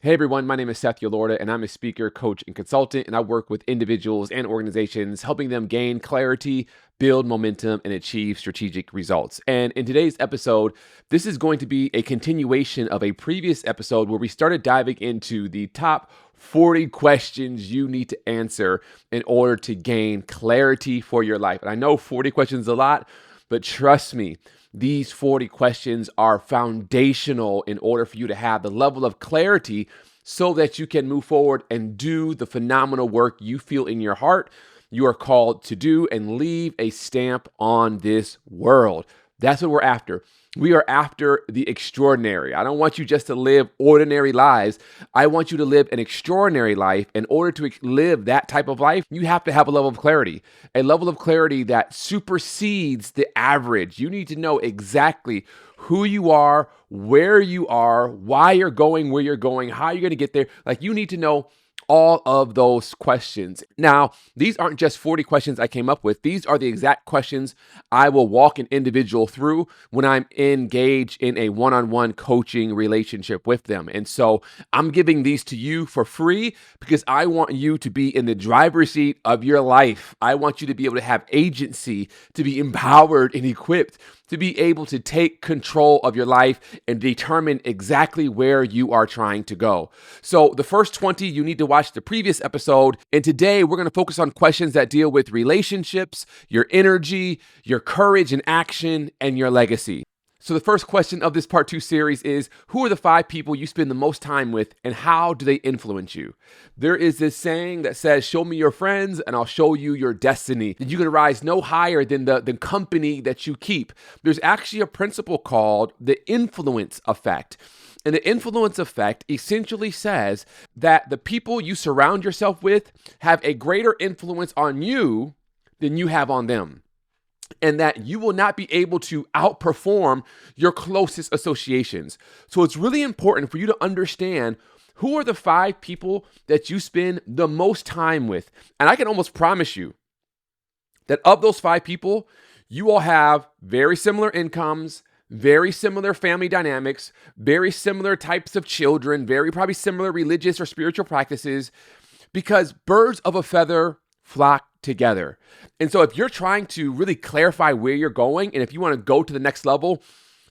Hey everyone, my name is Seth Yolorda, and I'm a speaker, coach, and consultant, and I work with individuals and organizations, helping them gain clarity, build momentum, and achieve strategic results. And in today's episode, this is going to be a continuation of a previous episode where we started diving into the top 40 questions you need to answer in order to gain clarity for your life. And I know 40 questions is a lot, but trust me, these 40 questions are foundational in order for you to have the level of clarity so that you can move forward and do the phenomenal work you feel in your heart you are called to do and leave a stamp on this world. That's what we're after. We are after the extraordinary. I don't want you just to live ordinary lives. I want you to live an extraordinary life. In order to live that type of life, you have to have a level of clarity that supersedes the average. You need to know exactly who you are, why you're going where you're going, how you're going to get there. Like, you need to know all of those questions. Now, these aren't just 40 questions I came up with. These are the exact questions I will walk an individual through when I'm engaged in a one-on-one coaching relationship with them. And so I'm giving these to you for free because I want you to be in the driver's seat of your life. I want you to be able to have agency, to be empowered and equipped to be able to take control of your life and determine exactly where you are trying to go. So the first 20, you need to watch the previous episode. And today we're going to focus on questions that deal with relationships, your energy, your courage and action, and your legacy. So the first question of this part 2 series is, who are the 5 people you spend the most time with and how do they influence you? There is this saying that says, show me your friends and I'll show you your destiny. That you can rise no higher than the company that you keep. There's actually a principle called the influence effect. And the influence effect essentially says that the people you surround yourself with have a greater influence on you than you have on them, and that you will not be able to outperform your closest associations. So it's really important for you to understand who are the 5 people that you spend the most time with. And I can almost promise you that of those 5 people, you all have very similar incomes, very similar family dynamics, very similar types of children, very probably similar religious or spiritual practices, because birds of a feather flock together. And so if you're trying to really clarify where you're going, and if you want to go to the next level,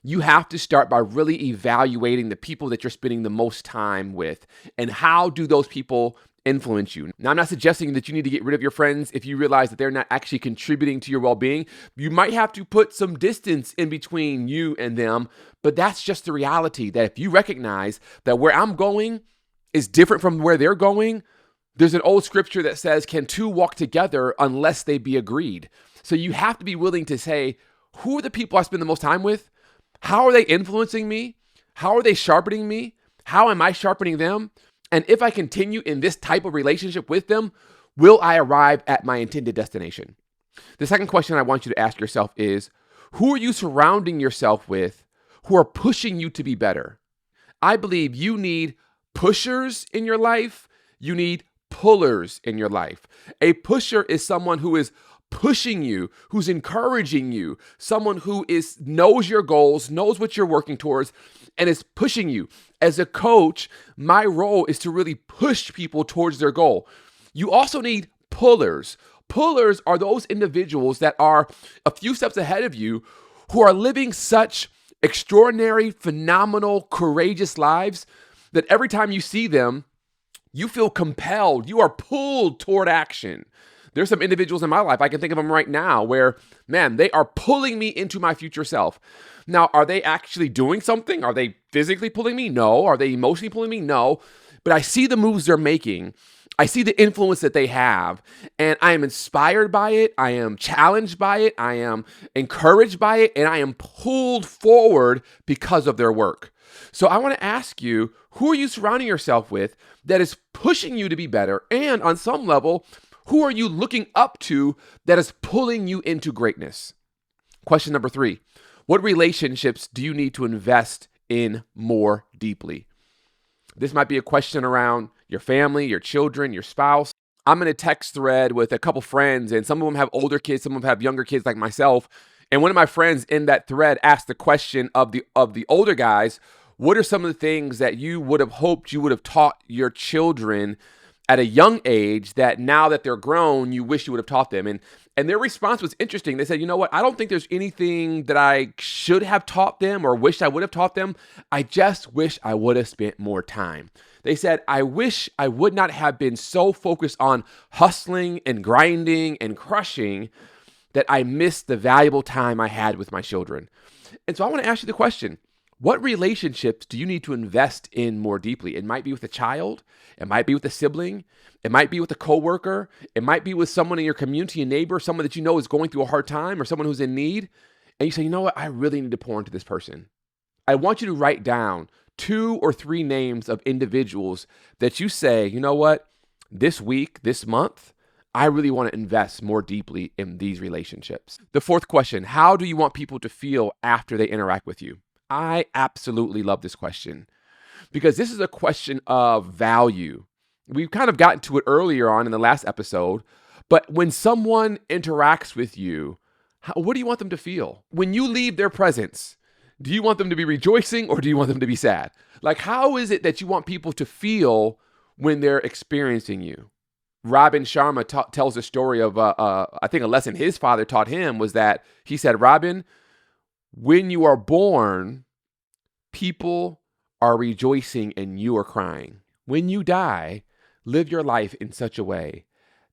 you have to start by really evaluating the people that you're spending the most time with and how do those people influence you. Now, I'm not suggesting that you need to get rid of your friends if you realize that they're not actually contributing to your well-being. You might have to put some distance in between you and them, but that's just the reality, that if you recognize that where I'm going is different from where they're going, there's an old scripture that says, can 2 walk together unless they be agreed? So you have to be willing to say, who are the people I spend the most time with? How are they influencing me? How are they sharpening me? How am I sharpening them? And if I continue in this type of relationship with them, will I arrive at my intended destination? The second question I want you to ask yourself is, who are you surrounding yourself with who are pushing you to be better? I believe you need pushers in your life. You need pullers in your life. A pusher is someone who is pushing you, who's encouraging you, someone who knows your goals, knows what you're working towards, and is pushing you. As a coach, my role is to really push people towards their goal. You also need pullers. Pullers are those individuals that are a few steps ahead of you who are living such extraordinary, phenomenal, courageous lives that every time you see them, you feel compelled, you are pulled toward action. There's some individuals in my life, I can think of them right now, where, man, they are pulling me into my future self. Now, are they actually doing something? Are they physically pulling me? No. Are they emotionally pulling me? No. But I see the moves they're making. I see the influence that they have, and I am inspired by it. I am challenged by it. I am encouraged by it, and I am pulled forward because of their work. So I want to ask you, who are you surrounding yourself with that is pushing you to be better? And on some level, who are you looking up to that is pulling you into greatness? Question number 3, what relationships do you need to invest in more deeply? This might be a question around your family, your children, your spouse. I'm in a text thread with a couple friends, and some of them have older kids, some of them have younger kids like myself. And one of my friends in that thread asked the question of the older guys, What are some of the things that you would have hoped you would have taught your children at a young age that now that they're grown, you wish you would have taught them? And their response was interesting. They said, you know what? I don't think there's anything that I should have taught them or wish I would have taught them. I just wish I would have spent more time. They said, I wish I would not have been so focused on hustling and grinding and crushing that I missed the valuable time I had with my children. And so I want to ask you the question, what relationships do you need to invest in more deeply? It might be with a child. It might be with a sibling. It might be with a coworker. It might be with someone in your community, a neighbor, someone that you know is going through a hard time or someone who's in need. And you say, you know what? I really need to pour into this person. I want you to write down 2 or 3 names of individuals that you say, you know what? This week, this month, I really want to invest more deeply in these relationships. The fourth question, how do you want people to feel after they interact with you? I absolutely love this question because this is a question of value. We've kind of gotten to it earlier on in the last episode, but when someone interacts with you, what do you want them to feel? When you leave their presence, do you want them to be rejoicing or do you want them to be sad? Like, how is it that you want people to feel when they're experiencing you? Robin Sharma tells a story of, I think a lesson his father taught him was that he said, Robin, when you are born, people are rejoicing and you are crying. When you die, live your life in such a way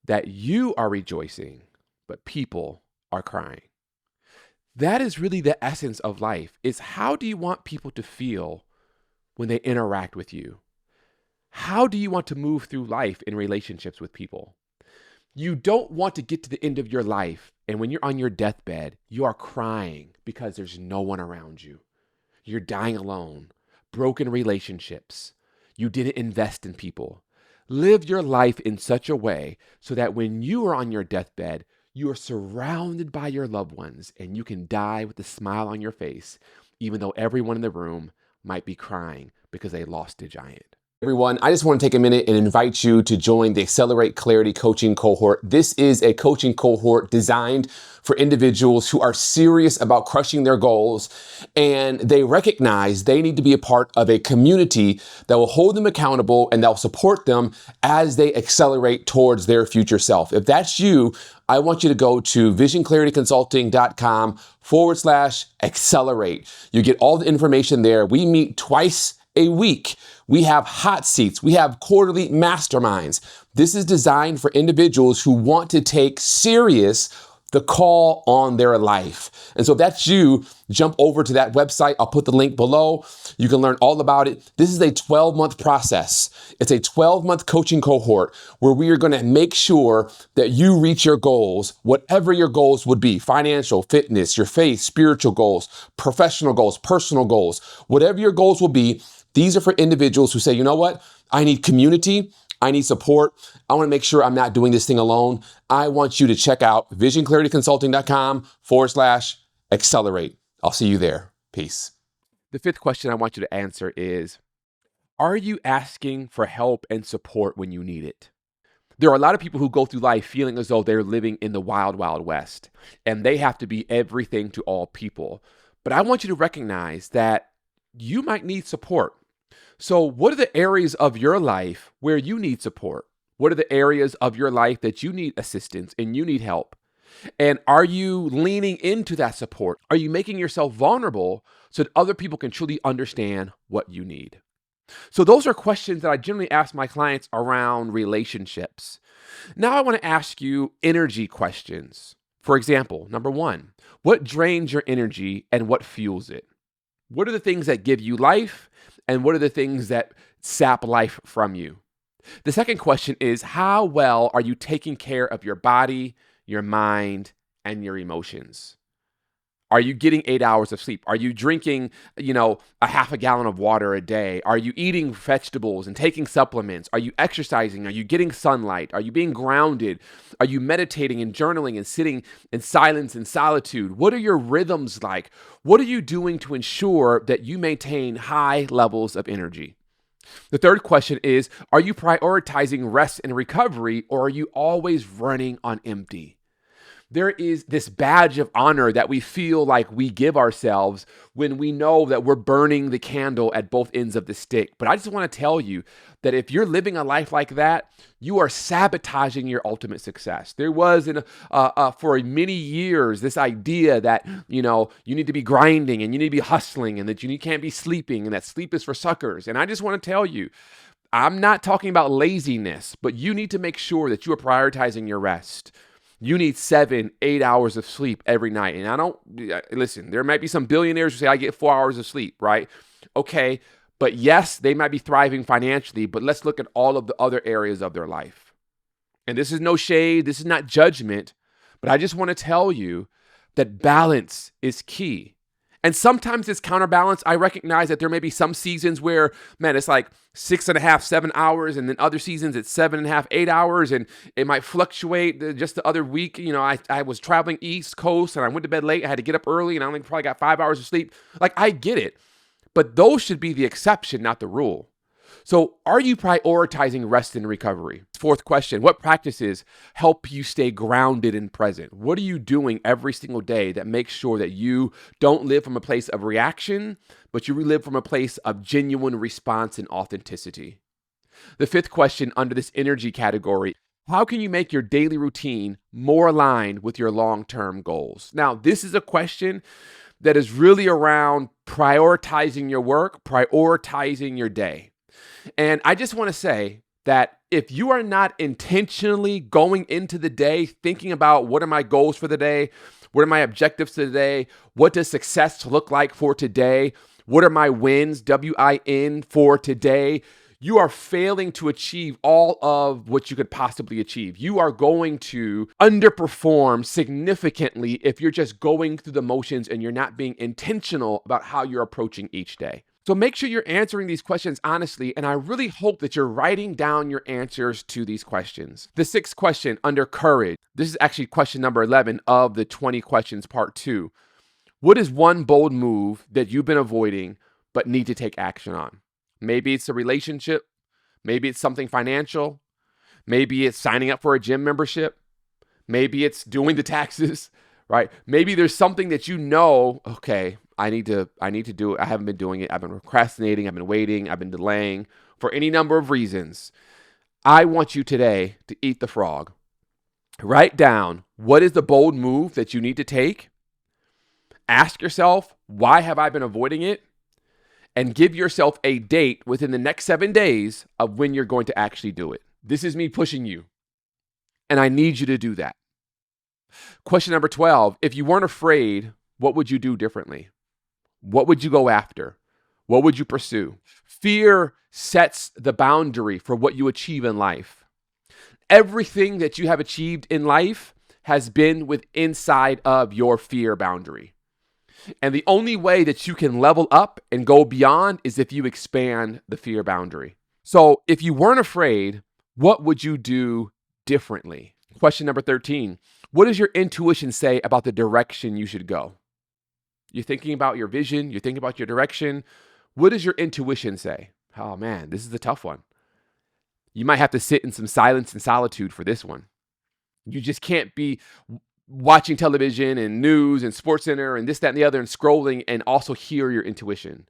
that you are rejoicing, but people are crying. That is really the essence of life, is how do you want people to feel when they interact with you? How do you want to move through life in relationships with people? You don't want to get to the end of your life, and when you're on your deathbed, you are crying because there's no one around you. You're dying alone, broken relationships. You didn't invest in people. Live your life in such a way so that when you are on your deathbed, you are surrounded by your loved ones and you can die with a smile on your face, even though everyone in the room might be crying because they lost a giant. Everyone, I just want to take a minute and invite you to join the Accelerate Clarity coaching cohort. This is a coaching cohort designed for individuals who are serious about crushing their goals and they recognize they need to be a part of a community that will hold them accountable and that will support them as they accelerate towards their future self. If that's you, I want you to go to visionclarityconsulting.com/accelerate. You get all the information there. We meet twice a week. We have hot seats. We have quarterly masterminds. This is designed for individuals who want to take serious the call on their life. And so if that's you, jump over to that website. I'll put the link below. You can learn all about it. This is a 12-month process. It's a 12-month coaching cohort where we are going to make sure that you reach your goals, whatever your goals would be, financial, fitness, your faith, spiritual goals, professional goals, personal goals, whatever your goals will be. These are for individuals who say, you know what? I need community. I need support. I want to make sure I'm not doing this thing alone. I want you to check out visionclarityconsulting.com/accelerate. I'll see you there. Peace. The fifth question I want you to answer is, are you asking for help and support when you need it? There are a lot of people who go through life feeling as though they're living in the wild, wild west, and they have to be everything to all people. But I want you to recognize that you might need support. So what are the areas of your life where you need support? What are the areas of your life that you need assistance and you need help? And are you leaning into that support? Are you making yourself vulnerable so that other people can truly understand what you need? So those are questions that I generally ask my clients around relationships. Now I want to ask you energy questions. For example, number 1, what drains your energy and what fuels it? What are the things that give you life? And what are the things that sap life from you? The second question is, how well are you taking care of your body, your mind, and your emotions? Are you getting 8 hours of sleep? Are you drinking, a half a gallon of water a day? Are you eating vegetables and taking supplements? Are you exercising? Are you getting sunlight? Are you being grounded? Are you meditating and journaling and sitting in silence and solitude? What are your rhythms like? What are you doing to ensure that you maintain high levels of energy? The third question is, are you prioritizing rest and recovery, or are you always running on empty? there is this badge of honor that we feel like we give ourselves when we know that we're burning the candle at both ends of the stick. But I just want to tell you that if you're living a life like that, you are sabotaging your ultimate success. There was for many years this idea that you need to be grinding and you need to be hustling and that you can't be sleeping and that sleep is for suckers. And I just want to tell you, I'm not talking about laziness, but you need to make sure that you are prioritizing your rest. You need 7, 8 hours of sleep every night. And I don't, listen, there might be some billionaires who say, I get 4 hours of sleep, right? Okay. But yes, they might be thriving financially, but let's look at all of the other areas of their life. And this is no shade. This is not judgment, but I just want to tell you that balance is key. And sometimes it's counterbalance. I recognize that there may be some seasons where, man, it's like 6.5, 7 hours. And then other seasons it's 7.5, 8 hours. And it might fluctuate. Just the other week, I was traveling East Coast and I went to bed late. I had to get up early and I only probably got 5 hours of sleep. Like, I get it. But those should be the exception, not the rule. So are you prioritizing rest and recovery? Fourth question, what practices help you stay grounded and present? What are you doing every single day that makes sure that you don't live from a place of reaction, but you live from a place of genuine response and authenticity? The fifth question under this energy category, how can you make your daily routine more aligned with your long-term goals? Now, this is a question that is really around prioritizing your work, prioritizing your day. And I just want to say that if you are not intentionally going into the day thinking about what are my goals for the day, what are my objectives for the day, what does success look like for today, what are my wins, W-I-N, for today, you are failing to achieve all of what you could possibly achieve. You are going to underperform significantly if you're just going through the motions and you're not being intentional about how you're approaching each day. So make sure you're answering these questions honestly, and I really hope that you're writing down your answers to these questions. The sixth question under courage, this is actually question number 11 of the 20 questions part 2. What is one bold move that you've been avoiding but need to take action on? Maybe it's a relationship, maybe it's something financial, maybe it's signing up for a gym membership, maybe it's doing the taxes, right? Maybe there's something that okay, I need to do it. I haven't been doing it. I've been procrastinating. I've been waiting. I've been delaying for any number of reasons. I want you today to eat the frog. Write down what is the bold move that you need to take. Ask yourself, why have I been avoiding it? And give yourself a date within the next 7 days of when you're going to actually do it. This is me pushing you. And I need you to do that. Question number 12, if you weren't afraid, what would you do differently? What would you go after? What would you pursue? Fear sets the boundary for what you achieve in life. Everything that you have achieved in life has been inside of your fear boundary. And the only way that you can level up and go beyond is if you expand the fear boundary. So if you weren't afraid, what would you do differently? Question number 13, what does your intuition say about the direction you should go? You're thinking about your vision. You're thinking about your direction. What does your intuition say? Oh man, this is a tough one. You might have to sit in some silence and solitude for this one. You just can't be watching television and news and SportsCenter and this, that, and the other and scrolling and also hear your intuition.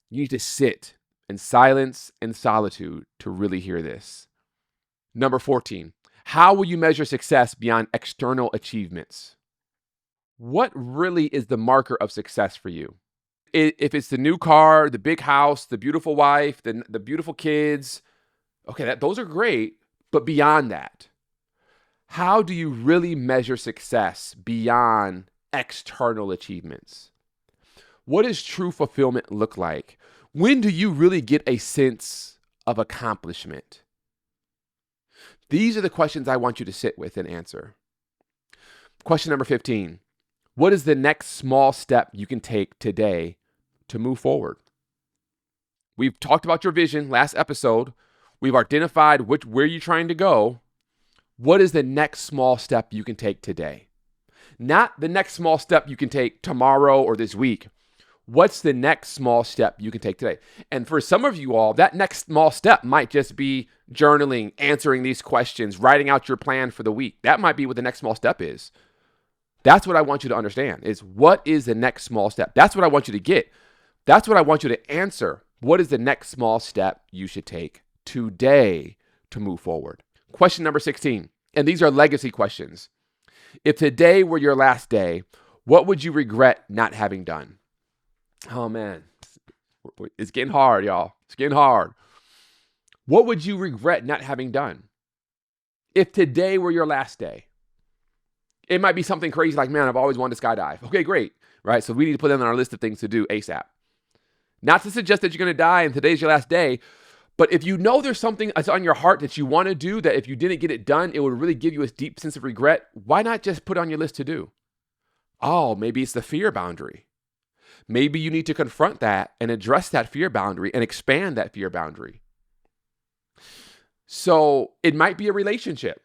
You need to sit in silence and solitude to really hear this. Number 14, how will you measure success beyond external achievements? What really is the marker of success for you? If it's the new car, the big house, the beautiful wife, the beautiful kids, okay, those are great, but beyond that, how do you really measure success beyond external achievements? What does true fulfillment look like? When do you really get a sense of accomplishment? These are the questions I want you to sit with and answer. Question number 15. What is the next small step you can take today to move forward? We've talked about your vision last episode. We've identified where you're trying to go. What is the next small step you can take today? Not the next small step you can take tomorrow or this week. What's the next small step you can take today? And for some of you all, that next small step might just be journaling, answering these questions, writing out your plan for the week. That might be what the next small step is. That's what I want you to understand is what is the next small step? That's what I want you to get. That's what I want you to answer. What is the next small step you should take today to move forward? Question number 16, and these are legacy questions. If today were your last day, what would you regret not having done? Oh man, it's getting hard, y'all. It's getting hard. What would you regret not having done? If today were your last day, it might be something crazy like, man, I've always wanted to skydive. Okay, great, right? So we need to put that on our list of things to do ASAP. Not to suggest that you're going to die and today's your last day, but if you know there's something that's on your heart that you want to do, that if you didn't get it done, it would really give you a deep sense of regret, why not just put it on your list to do? Oh, maybe it's the fear boundary. Maybe you need to confront that and address that fear boundary and expand that fear boundary. So it might be a relationship.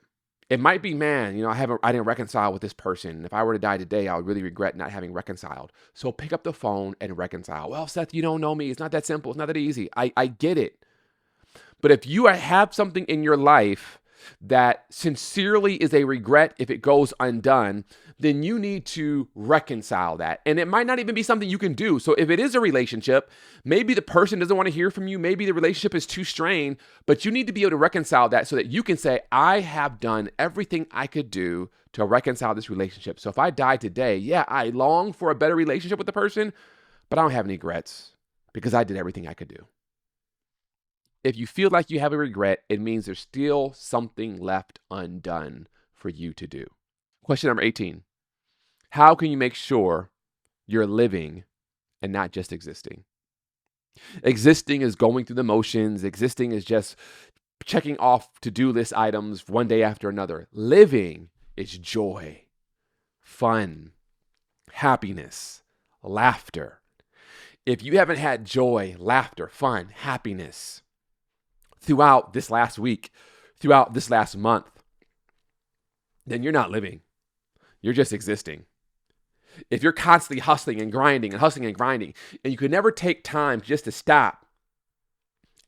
It might be, man, I didn't reconcile with this person. If I were to die today, I would really regret not having reconciled. So pick up the phone and reconcile. Well, Seth, you don't know me. It's not that simple. It's not that easy. I get it. But if you have something in your life that sincerely is a regret if it goes undone, then you need to reconcile that. And it might not even be something you can do. So if it is a relationship, maybe the person doesn't want to hear from you. Maybe the relationship is too strained, but you need to be able to reconcile that so that you can say, I have done everything I could do to reconcile this relationship. So if I die today, yeah, I long for a better relationship with the person, but I don't have any regrets because I did everything I could do. If you feel like you have a regret, it means there's still something left undone for you to do. Question number 18. How can you make sure you're living and not just existing? Existing is going through the motions. Existing is just checking off to-do list items one day after another. Living is joy, fun, happiness, laughter. If you haven't had joy, laughter, fun, happiness throughout this last week, throughout this last month, then you're not living. You're just existing. If you're constantly hustling and grinding, and you could never take time just to stop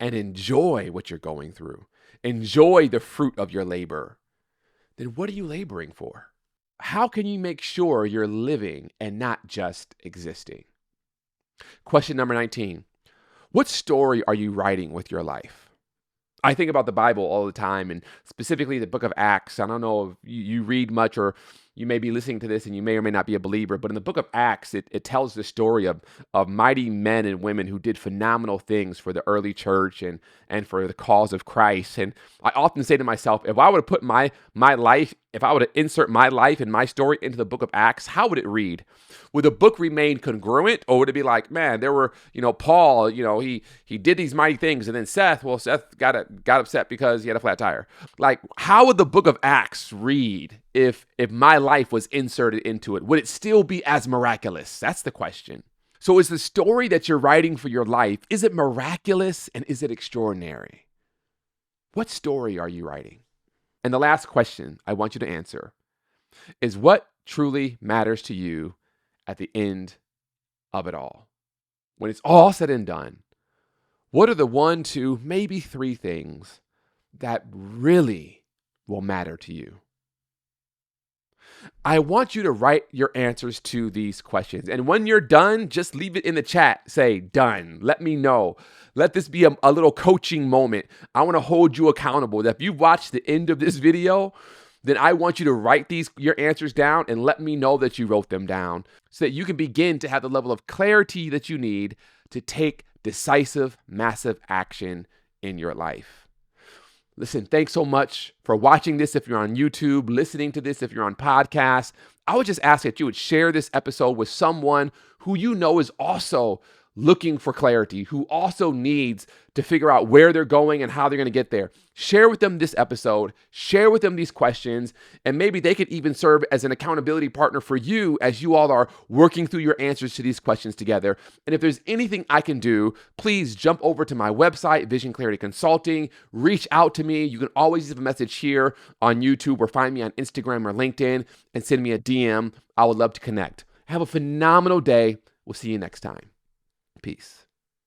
and enjoy what you're going through, enjoy the fruit of your labor, then what are you laboring for? How can you make sure you're living and not just existing? Question number 19. What story are you writing with your life? I think about the Bible all the time, and specifically the book of Acts. I don't know if you read much, or you may be listening to this and you may or may not be a believer, but in the book of Acts, it tells the story of mighty men and women who did phenomenal things for the early church and for the cause of Christ. And I often say to myself, if I were to put my life, if I were to insert my life and my story into the book of Acts, how would it read? Would the book remain congruent, or would it be like, man, there were, Paul, he did these mighty things, and then Seth got upset because he had a flat tire. Like, how would the book of Acts read if my life was inserted into it? Would it still be as miraculous? That's the question. So is the story that you're writing for your life, is it miraculous and is it extraordinary? What story are you writing? And the last question I want you to answer is, what truly matters to you at the end of it all? When it's all said and done, what are the 1, 2, maybe 3 things that really will matter to you? I want you to write your answers to these questions. And when you're done, just leave it in the chat. Say, done. Let me know. Let this be a little coaching moment. I want to hold you accountable. That if you watch the end of this video, then I want you to write your answers down and let me know that you wrote them down so that you can begin to have the level of clarity that you need to take decisive, massive action in your life. Listen, thanks so much for watching this if you're on YouTube, listening to this if you're on podcasts. I would just ask that you would share this episode with someone who you know is also looking for clarity, who also needs to figure out where they're going and how they're going to get there. Share with them this episode, share with them these questions, and maybe they could even serve as an accountability partner for you as you all are working through your answers to these questions together. And if there's anything I can do, please jump over to my website, Vision Clarity Consulting, reach out to me. You can always leave a message here on YouTube or find me on Instagram or LinkedIn and send me a DM. I would love to connect. Have a phenomenal day. We'll see you next time. Peace.